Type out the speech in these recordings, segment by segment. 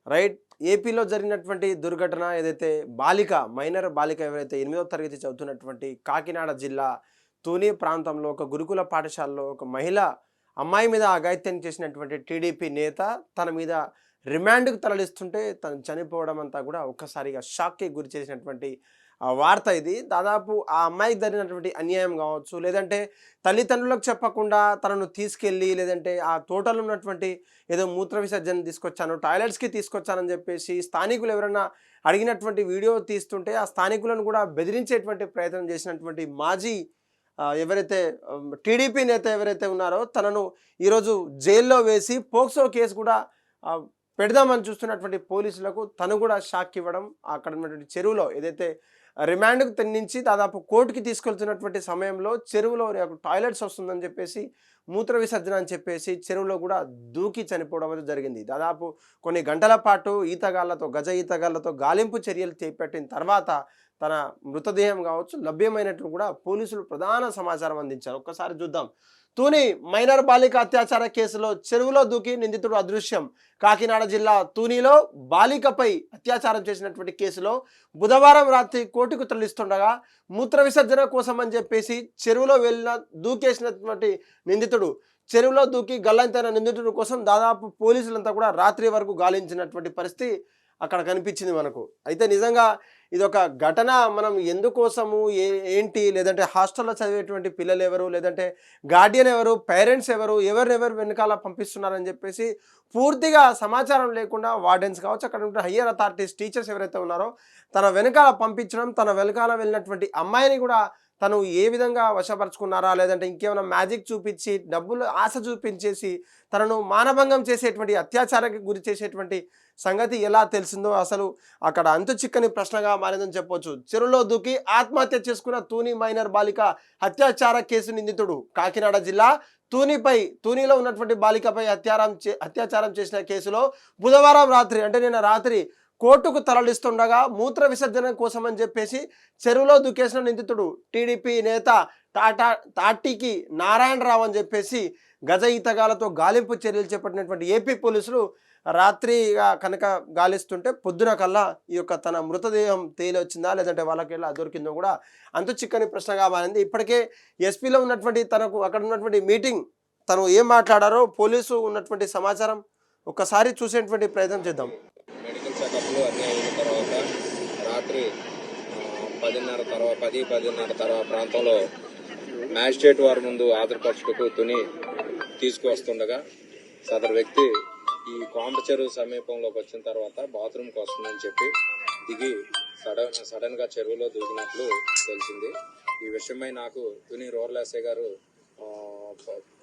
Right. ఏపీలో జరిగినటువంటి దుర్ఘటన ఏదైతే మైనర్ బాలిక ఎవరైతే 8వ తరగతి చదువుతున్నటువంటి కాకినాడ జిల్లా తుని ప్రాంతంలో ఒక గురుకుల పాఠశాలలో ఒక అమ్మాయి మీద అఘాయిత్యం చేసినటువంటి టీడీపీ నేత తన మీద రిమాండ్కు తరలిస్తుంటే తను చనిపోవడం అంతా కూడా ఒక్కసారిగా షాక్కి గురి చేసినటువంటి వార్త ఇది. దాదాపు ఆ అమ్మాయికి జరిగినటువంటి అన్యాయం కావచ్చు, లేదంటే తల్లిదండ్రులకు చెప్పకుండా తనను తీసుకెళ్ళి, లేదంటే ఆ తోటలో ఉన్నటువంటి ఏదో మూత్ర విసర్జన తీసుకొచ్చాను, టాయిలెట్స్కి తీసుకొచ్చానని చెప్పేసి స్థానికులు ఎవరైనా అడిగినటువంటి వీడియో తీస్తుంటే ఆ స్థానికులను కూడా బెదిరించేటువంటి ప్రయత్నం చేసినటువంటి మాజీ ఎవరైతే టీడీపీ నేత ఎవరైతే ఉన్నారో తనను ఈరోజు జైల్లో వేసి పోక్సో కేసు కూడా పెడదామని చూస్తున్నటువంటి పోలీసులకు తను కూడా షాక్ ఇవ్వడం, అక్కడ ఉన్నటువంటి చెరువులో ఏదైతే రిమాండ్కు నుంచి దాదాపు కోర్టుకి తీసుకెళ్తున్నటువంటి సమయంలో చెరువులో టాయిలెట్స్ వస్తుందని చెప్పేసి మూత్ర విసర్జన అని చెప్పేసి చెరువులో కూడా దూకి చనిపోవడం అనేది జరిగింది. దాదాపు కొన్ని గంటల పాటు గజ ఈతగాళ్లతో గాలింపు చర్యలు చేపట్టిన తర్వాత తన మృతదేహం కావచ్చు లభ్యమైనట్లు కూడా పోలీసులు ప్రధాన సమాచారం అందించారు. ఒక్కసారి చూద్దాం. తుని మైనర్ బాలిక అత్యాచార కేసులో చెరువులో దూకి నిందితుడు అదృశ్యం. కాకినాడ జిల్లా తునిలో బాలికపై అత్యాచారం చేసినటువంటి కేసులో బుధవారం రాత్రి కోర్టుకు తరలిస్తుండగా మూత్ర విసర్జన కోసం అని చెప్పేసి చెరువులో దూకేసినటువంటి నిందితుడు చెరువులో దూకి గల్లంతైన నిందితుడి కోసం దాదాపు పోలీసులంతా కూడా రాత్రి వరకు గాలించినటువంటి పరిస్థితి అక్కడ కనిపించింది మనకు. అయితే నిజంగా ఇదొక ఘటన. మనం ఎందుకోసము ఏంటి, లేదంటే హాస్టల్లో చదివేటువంటి పిల్లలు ఎవరు, లేదంటే గార్డియన్ ఎవరు, పేరెంట్స్ ఎవరెవరు వెనకాల పంపిస్తున్నారని చెప్పేసి పూర్తిగా సమాచారం లేకుండా వార్డెన్స్ కావచ్చు, అక్కడ ఉంటే హయ్యర్ అథారిటీస్ టీచర్స్ ఎవరైతే ఉన్నారో తన వెనకాల పంపించడం, తన వెనకాల వెళ్ళినటువంటి అమ్మాయిని కూడా తను ఏ విధంగా వశపరుచుకున్నారా, లేదంటే ఇంకేమైనా మ్యాజిక్ చూపించి డబ్బులు ఆశ చూపించేసి తనను మానభంగం చేసేటువంటి అత్యాచారానికి గురి చేసేటువంటి సంగతి ఎలా తెలిసిందో అసలు అక్కడ అంతు చిక్కని ప్రశ్నగా మారిందని చెప్పొచ్చు. చెరువులో దూకి ఆత్మహత్య చేసుకున్న తూని మైనర్ బాలిక అత్యాచార కేసు నిందితుడు కాకినాడ జిల్లా తూనిలో ఉన్నటువంటి బాలికపై అత్యాచారం చేసిన కేసులో బుధవారం రాత్రి అంటే నిన్న రాత్రి కోర్టుకు తరలిస్తుండగా మూత్ర విసర్జన కోసం అని చెప్పేసి చెరువులో దూకేసిన నిందితుడు టీడీపీ నేత తాటికి నారాయణరావు అని చెప్పేసి గజ ఈతగాలతో గాలింపు చర్యలు చేపట్టినటువంటి ఏపీ పోలీసులు రాత్రిగా కనుక గాలిస్తుంటే పొద్దున కల్లా ఈ యొక్క తన మృతదేహం తేలివచ్చిందా, లేదంటే వాళ్ళకి ఎలా దొరికిందో కూడా అంతు చిక్కని ప్రశ్నగా మారింది. ఇప్పటికే ఎస్పీలో ఉన్నటువంటి తనకు అక్కడ ఉన్నటువంటి మీటింగ్ తను ఏం మాట్లాడారో పోలీసు ఉన్నటువంటి సమాచారం ఒక్కసారి చూసేటువంటి ప్రయత్నం చేద్దాం. మెడికల్ చెకప్లు అన్నీ అయిన తర్వాత రాత్రి 10:30 తర్వాత ప్రాంతంలో మ్యాజిస్ట్రేట్ వారి ముందు హాజరుపరచుటకు తుని తీసుకువస్తుండగా సదరు వ్యక్తి ఈ కోంప చెరువు సమీపంలోకి వచ్చిన తర్వాత బాత్రూమ్కి వస్తుందని చెప్పి దిగి సడన్గా చెరువులో దూకినట్లు తెలిసింది. ఈ విషయమై నాకు తుని రూరల్ ఎస్ఐ గారు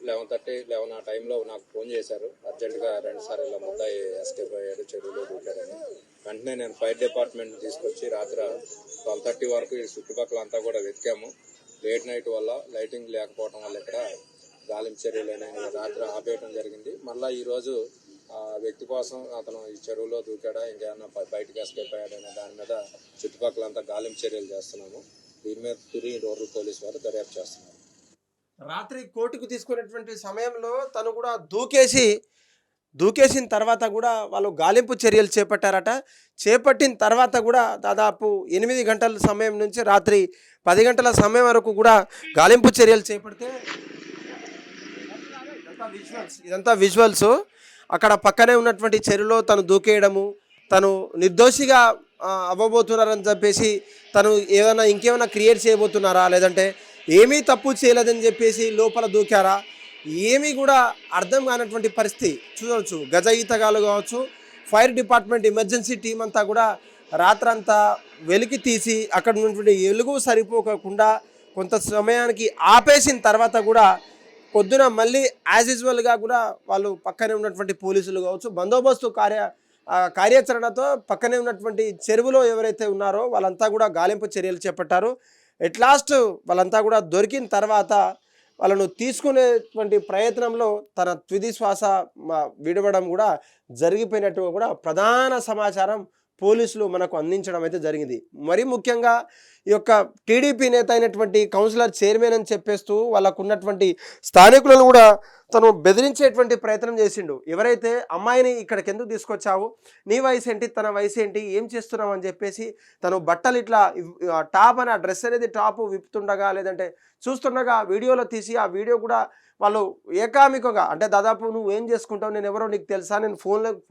11:30 ఆ టైంలో నాకు ఫోన్ చేశారు. అర్జెంటుగా 2 సార్లు ఇలా ముద్దాయి ఎస్కేప్ అయ్యాడు, చెరువులో దూకాడని. వెంటనే నేను ఫైర్ డిపార్ట్మెంట్ తీసుకొచ్చి రాత్రి 12:30 వరకు ఈ చుట్టుపక్కల అంతా కూడా వెతికాము. లేట్ నైట్ వల్ల లైటింగ్ లేకపోవడం వల్ల ఇక్కడ గాలింపు చర్యలు అనేవి రాత్రి ఆపేయడం జరిగింది. మళ్ళీ ఈరోజు ఆ వ్యక్తి కోసం అతను ఈ చెరువులో దూకాడా, ఇంకేమన్నా బయటకు ఎస్కేప్ అయ్యాడనే దాని మీద చుట్టుపక్కలంతా గాలింపు చర్యలు చేస్తున్నాము. దీని మీద తుని రూరల్ పోలీస్ వారు దర్యాప్తు చేస్తున్నారు. రాత్రి కోర్టుకు తీసుకునేటువంటి సమయంలో తను కూడా దూకేసిన తర్వాత కూడా వాళ్ళు గాలింపు చర్యలు చేపట్టారట. చేపట్టిన తర్వాత కూడా దాదాపు 8 గంటల సమయం నుంచి రాత్రి 10 గంటల సమయం వరకు కూడా గాలింపు చర్యలు చేపడితే ఇదంతా విజువల్స్. అక్కడ పక్కనే ఉన్నటువంటి చెరువులో తను దూకేయడము, తను నిర్దోషిగా అవ్వబోతున్నారని చెప్పేసి తను ఇంకేమైనా క్రియేట్ చేయబోతున్నారా, లేదంటే ఏమీ తప్పు చేయలేదని చెప్పేసి లోపల దూకారా, ఏమీ కూడా అర్థం కానటువంటి పరిస్థితి చూడవచ్చు. గజ ఈతగాలు కావచ్చు, ఫైర్ డిపార్ట్మెంట్ ఎమర్జెన్సీ టీం అంతా కూడా రాత్రంతా వెలికి తీసి అక్కడ ఉన్నటువంటి వెలుగు సరిపోకుండా కొంత సమయానికి ఆపేసిన తర్వాత కూడా పొద్దున మళ్ళీ యాజ్ యూజువల్గా కూడా వాళ్ళు పక్కనే ఉన్నటువంటి పోలీసులు కావచ్చు బందోబస్తు కార్యాచరణతో పక్కనే ఉన్నటువంటి చెరువులో ఎవరైతే ఉన్నారో వాళ్ళంతా కూడా గాలింపు చర్యలు చేపట్టారు. ఎట్ లాస్ట్ వాళ్ళంతా కూడా దొరికిన తర్వాత వాళ్ళను తీసుకునేటువంటి ప్రయత్నంలో తన తుది శ్వాస విడవడం కూడా జరిగిపోయినట్టుగా కూడా ప్రధాన సమాచారం పోలీసులు మనకు అందించడం అయితే జరిగింది. మరి ముఖ్యంగా ఈ యొక్క టీడీపీ నేత అయినటువంటి కౌన్సిలర్ చైర్మన్ అని చెప్పేస్తూ వాళ్ళకు ఉన్నటువంటి స్థానికులను కూడా తను బెదిరించేటువంటి ప్రయత్నం చేసిండు. ఎవరైతే అమ్మాయిని ఇక్కడికి ఎందుకు తీసుకొచ్చావు, నీ వయసు ఏంటి, తన వయసు ఏంటి, ఏం చేస్తున్నావు అని చెప్పేసి తను బట్టలు ఇట్లా టాప్ అని ఆ డ్రెస్ అనేది టాప్ విప్పుతుండగా లేదంటే చూస్తుండగా వీడియోలో తీసి ఆ వీడియో కూడా వాళ్ళు ఏకామికగా అంటే దాదాపు నువ్వు ఏం చేసుకుంటావు, నేను ఎవరో నీకు తెలుసా, నేను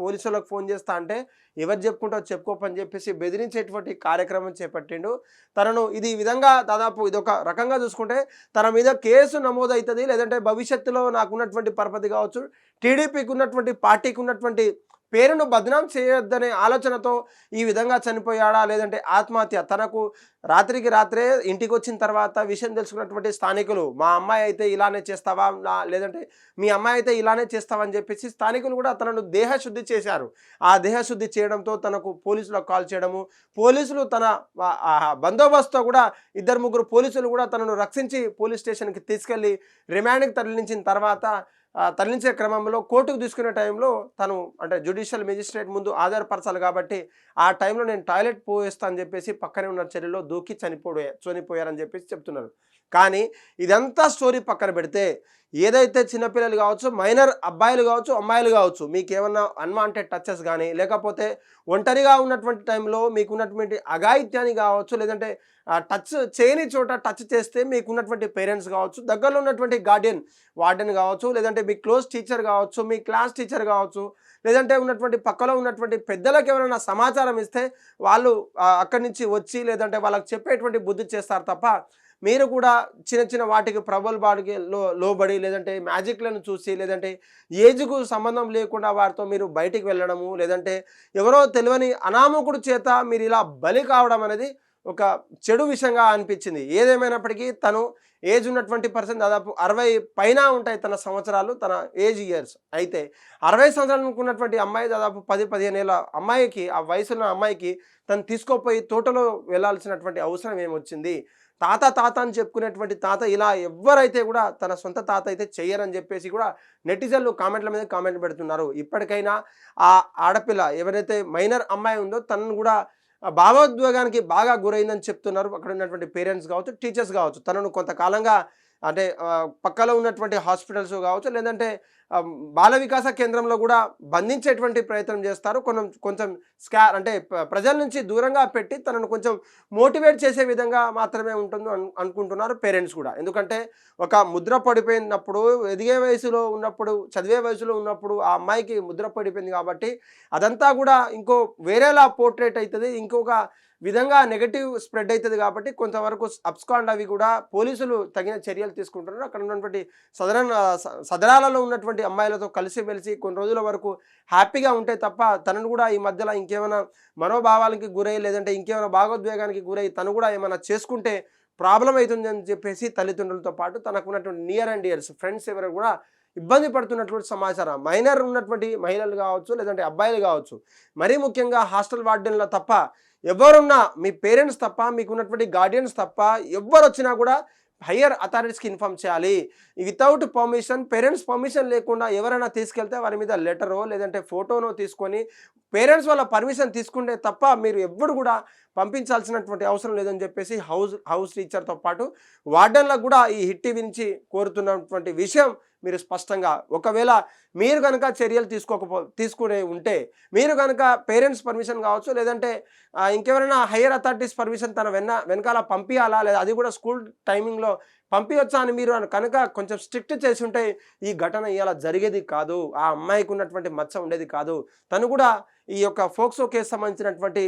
పోలీసులకు ఫోన్ చేస్తా అంటే ఎవరు చెప్పుకుంటావు చెప్పుకోపని చెప్పేసి బెదిరించేటువంటి కార్యక్రమం చేపట్టిండు. తనను ఇది ఈ విధంగా దాదాపు ఇది ఒక రకంగా చూసుకుంటే తన మీద కేసు నమోదవుతుంది, లేదంటే భవిష్యత్తులో నాకున్నటువంటి పరపతి కావచ్చు, టీడీపీకి ఉన్నటువంటి పార్టీకి ఉన్నటువంటి పేరును బదనాం చేయొద్దనే ఆలోచనతో ఈ విధంగా చనిపోయాడా, లేదంటే ఆత్మహత్య. తనకు రాత్రికి రాత్రే ఇంటికి వచ్చిన తర్వాత విషయం తెలుసుకున్నటువంటి స్థానికులు మా అమ్మాయి అయితే ఇలానే చేస్తావా, లేదంటే మీ అమ్మాయి అయితే ఇలానే చేస్తావని చెప్పేసి స్థానికులు కూడా తనను దేహశుద్ధి చేశారు. ఆ దేహశుద్ధి చేయడంతో తనకు పోలీసులకు కాల్ చేయడము, పోలీసులు తన బందోబస్తుతో కూడా 2-3 పోలీసులు కూడా తనను రక్షించి పోలీస్ స్టేషన్కి తీసుకెళ్ళి రిమాండ్కి తరలించిన తర్వాత తరలించే క్రమంలో కోర్టుకు తీసుకునే టైంలో తను అంటే జ్యుడిషియల్ మెజిస్ట్రేట్ ముందు ఆధారపరచాలి కాబట్టి ఆ టైంలో నేను టాయిలెట్ పోయేస్తా అని చెప్పేసి పక్కనే ఉన్న చెరువులో దూకి చనిపోయారని చెప్పేసి చెప్తున్నారు. కానీ ఇదంతా స్టోరీ పక్కన పెడితే ఏదైతే చిన్నపిల్లలు కావచ్చు, మైనర్ అబ్బాయిలు కావచ్చు, అమ్మాయిలు కావచ్చు, మీకు ఏమన్నా అన్వాంటెడ్ టచెస్ కానీ లేకపోతే ఒంటరిగా ఉన్నటువంటి టైంలో మీకు ఉన్నటువంటి అఘాయిత్యాన్ని కావచ్చు, లేదంటే టచ్ చేయని చోట టచ్ చేస్తే మీకు ఉన్నటువంటి పేరెంట్స్ కావచ్చు, దగ్గరలో ఉన్నటువంటి వార్డెన్ కావచ్చు, లేదంటే మీ క్లోజ్ టీచర్ కావచ్చు, మీ క్లాస్ టీచర్ కావచ్చు, లేదంటే ఉన్నటువంటి పక్కలో ఉన్నటువంటి పెద్దలకు ఎవరైనా సమాచారం ఇస్తే వాళ్ళు అక్కడి నుంచి వచ్చి లేదంటే వాళ్ళకి చెప్పేటువంటి బుద్ధి చేస్తారు తప్ప మీరు కూడా చిన్న చిన్న వాటికి ప్రబల్బాటుకి లోబడి లేదంటే మ్యాజిక్లను చూసి లేదంటే ఏజ్కు సంబంధం లేకుండా వారితో మీరు బయటికి వెళ్ళడము, లేదంటే ఎవరో తెలియని అనామకుడు చేత మీరు ఇలా బలి కావడం అనేది ఒక చెడు విషయంగా అనిపించింది. ఏదేమైనప్పటికీ తను ఏజ్ ఉన్నటువంటి పర్సన్ దాదాపు 60 పైన ఉంటాయి తన సంవత్సరాలు, తన ఏజ్ ఇయర్స్. అయితే 60 సంవత్సరాలు ఉన్నటువంటి అమ్మాయి దాదాపు 10-15 ఏళ్ళ అమ్మాయికి, ఆ వయసున్న అమ్మాయికి తను తీసుకోపోయి తోటలో వెళ్ళాల్సినటువంటి అవసరం ఏమొచ్చింది? తాత అని చెప్పుకునేటువంటి తాత ఇలా ఎవరైతే కూడా తన సొంత తాత అయితే చెయ్యరని చెప్పేసి కూడా నెటిజన్లు కామెంట్ల మీద కామెంట్ పెడుతున్నారు. ఇప్పటికైనా ఆ ఆడపిల్ల ఎవరైతే మైనర్ అమ్మాయి ఉందో తనను కూడా భావోద్వేగానికి బాగా గురైందని చెప్తున్నారు అక్కడ ఉన్నటువంటి పేరెంట్స్ కావచ్చు, టీచర్స్ కావచ్చు. తనను కొంతకాలంగా అంటే పక్కలో ఉన్నటువంటి హాస్పిటల్స్ కావచ్చు, లేదంటే బాల వికాస కేంద్రంలో కూడా బంధించేటువంటి ప్రయత్నం చేస్తారు. కొంచెం అంటే ప్రజల నుంచి దూరంగా పెట్టి తనను కొంచెం మోటివేట్ చేసే విధంగా మాత్రమే ఉంటుందో అనుకుంటున్నారు పేరెంట్స్ కూడా. ఎందుకంటే ఒక ముద్ర పడిపోయినప్పుడు, ఎదిగే వయసులో ఉన్నప్పుడు, చదివే వయసులో ఉన్నప్పుడు ఆ అమ్మాయికి ముద్ర పడిపోయింది కాబట్టి అదంతా కూడా ఇంకో వేరేలా పోర్ట్రేట్ అవుతుంది, ఇంకొక విధంగా నెగటివ్ స్ప్రెడ్ అవుతుంది కాబట్టి కొంతవరకు అబ్స్కాండ్ అవి కూడా పోలీసులు తగిన చర్యలు తీసుకుంటున్నారు. అక్కడ ఉన్నటువంటి సదరాలలో ఉన్నటువంటి అమ్మాయిలతో కలిసిమెలిసి కొన్ని రోజుల వరకు హ్యాపీగా ఉంటే తప్ప తనను కూడా ఈ మధ్యలో ఇంకేమైనా మనోభావాలకి గురై లేదంటే ఇంకేమైనా భావోద్వేగానికి గురై తను కూడా ఏమైనా చేసుకుంటే ప్రాబ్లం అవుతుంది అని చెప్పేసి తల్లిదండ్రులతో పాటు తనకు ఉన్నటువంటి నియర్ అండ్ డియర్స్ ఫ్రెండ్స్ ఎవరు కూడా ఇబ్బంది పడుతున్నటువంటి సమాచారం. మైనర్ ఉన్నటువంటి మహిళలు కావచ్చు, లేదంటే అబ్బాయిలు కావచ్చు, మరీ ముఖ్యంగా హాస్టల్ వార్డెన్లో తప్ప ఎవరున్నా మీ పేరెంట్స్ తప్ప, మీకు ఉన్నటువంటి గార్డియన్స్ తప్ప ఎవరు వచ్చినా కూడా హయ్యర్ అథారిటీస్కి ఇన్ఫామ్ చేయాలి. వితౌట్ పర్మిషన్, పేరెంట్స్ పర్మిషన్ లేకుండా ఎవరైనా తీసుకెళ్తే వారి మీద లెటరో లేదంటే ఫోటోనో తీసుకొని పేరెంట్స్ వాళ్ళ పర్మిషన్ తీసుకుంటే తప్ప మీరు ఎప్పుడు కూడా పంపించాల్సినటువంటి అవసరం లేదని చెప్పేసి హౌస్ టీచర్తో పాటు వార్డెన్లకు కూడా ఈ హిట్ టీవీ నుంచి కోరుతున్నటువంటి విషయం మీరు స్పష్టంగా, ఒకవేళ మీరు కనుక చర్యలు తీసుకునే ఉంటే, మీరు కనుక పేరెంట్స్ పర్మిషన్ కావచ్చు, లేదంటే ఇంకెవరైనా హయ్యర్ అథారిటీస్ పర్మిషన్ తన వెనకాల పంపించాలా, లేదా అది కూడా స్కూల్ టైమింగ్లో పంపించవచ్చా అని మీరు కనుక కొంచెం స్ట్రిక్ట్ చేసి ఉంటే ఈ ఘటన ఇలా జరిగేది కాదు, ఆ అమ్మాయికి ఉన్నటువంటి మచ్చ ఉండేది కాదు. తను కూడా ఈ యొక్క ఫోక్సో కేసు సంబంధించినటువంటి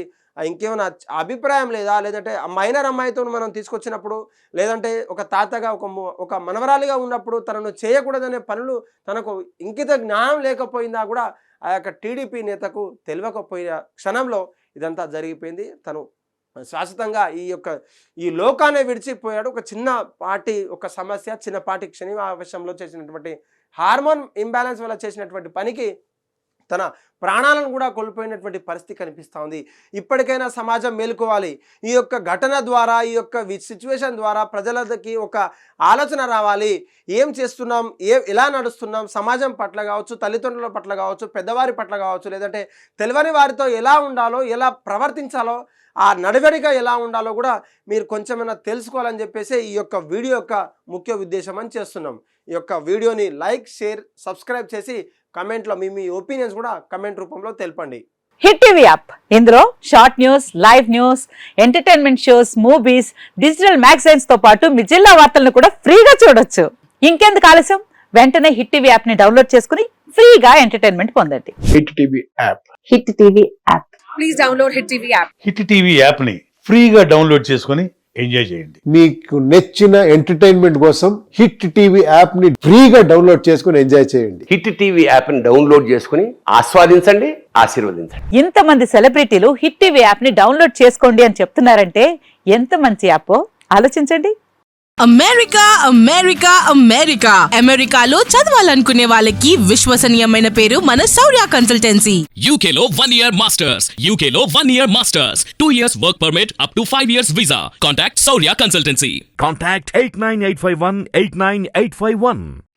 ఇంకేమైనా అభిప్రాయం లేదా, లేదంటే మైనర్ అమ్మాయితో మనం తీసుకొచ్చినప్పుడు, లేదంటే ఒక తాతగా ఒక మనవరాలిగా ఉన్నప్పుడు తనను చేయకూడదనే పనులు తనకు ఇంకిత జ్ఞానం లేకపోయిందా కూడా ఆ యొక్క టీడీపీ నేతకు తెలియకపోయిన క్షణంలో ఇదంతా జరిగిపోయింది. తను శాశ్వతంగా ఈ లోకాన్ని విడిచిపోయాడు. ఒక చిన్న పార్టీ ఒక సమస్య, చిన్నపాటి క్షణివావేశంలో చేసినటువంటి హార్మోన్ ఇంబ్యాలెన్స్ వల్ల చేసినటువంటి పనికి తన ప్రాణాలను కూడా కోల్పోయినటువంటి పరిస్థితి కనిపిస్తూ ఉంది. ఇప్పటికైనా సమాజం మేలుకోవాలి. ఈ యొక్క ఘటన ద్వారా, ఈ యొక్క సిచ్యువేషన్ ద్వారా ప్రజలకి ఒక ఆలోచన రావాలి. ఏం చేస్తున్నాం, ఎలా నడుస్తున్నాం, సమాజం పట్ల కావచ్చు, తల్లిదండ్రుల పట్ల కావచ్చు, పెద్దవారి పట్ల కావచ్చు, లేదంటే తెలియని వారితో ఎలా ఉండాలో, ఎలా ప్రవర్తించాలో ఆ నడవడిక ఎలా ఉండాలో కూడా మీరు కొంచెమైనా తెలుసుకోవాలని చెప్పేసి ఈ యొక్క వీడియో యొక్క ముఖ్య ఉద్దేశం అని చేస్తున్నాం. ఈ యొక్క వీడియోని లైక్, షేర్, సబ్స్క్రైబ్ చేసి కమెంట్లో మీ ఒపీనియన్స్ కూడా కమెంట్ రూపంలో తెలపండి. హిట్ టీవీ యాప్, ఇందులో short news, live news, entertainment shows, movies, digital magazines తో పాటు మీ జిల్లా వార్తలను కూడా ఫ్రీగా చూడొచ్చు. ఇంకెందుకు ఆలస్యం, వెంటనే హిట్ టీవీ యాప్ ని డౌన్లోడ్ చేసుకుని ఫ్రీగా ఎంటర్టైన్మెంట్ పొందండి. Hit TV app. Hit TV app. Please download Hit TV app. Hit TV app ని ఫ్రీగా డౌన్లోడ్ చేసుకొని ఎంజాయ్ చేయండి. మీకు నచ్చిన ఎంటర్టైన్మెంట్ కోసం హిట్ టీవీ యాప్ ని ఫ్రీగా డౌన్లోడ్ చేసుకుని ఎంజాయ్ చేయండి. హిట్ టీవీ యాప్ ని డౌన్లోడ్ చేసుకుని ఆస్వాదించండి, ఆశీర్వదించండి. ఇంతమంది సెలబ్రిటీలు హిట్ టీవీ యాప్ ని డౌన్లోడ్ చేసుకోండి అని చెప్తున్నారంటే ఎంత మంచి యాప్ ఆలోచించండి. అమెరికా అమెరికా అమెరికా అమెరికాలో చదవాలనుకునే వాళ్ళకి విశ్వసనీయమైన పేరు మన శౌర్య కన్సల్టెన్సీ. UK లో 1 year masters. UK లో 1 year masters. 2 years work permit up to 5 years visa. Contact Saurya Consultancy. Contact 89851 89851.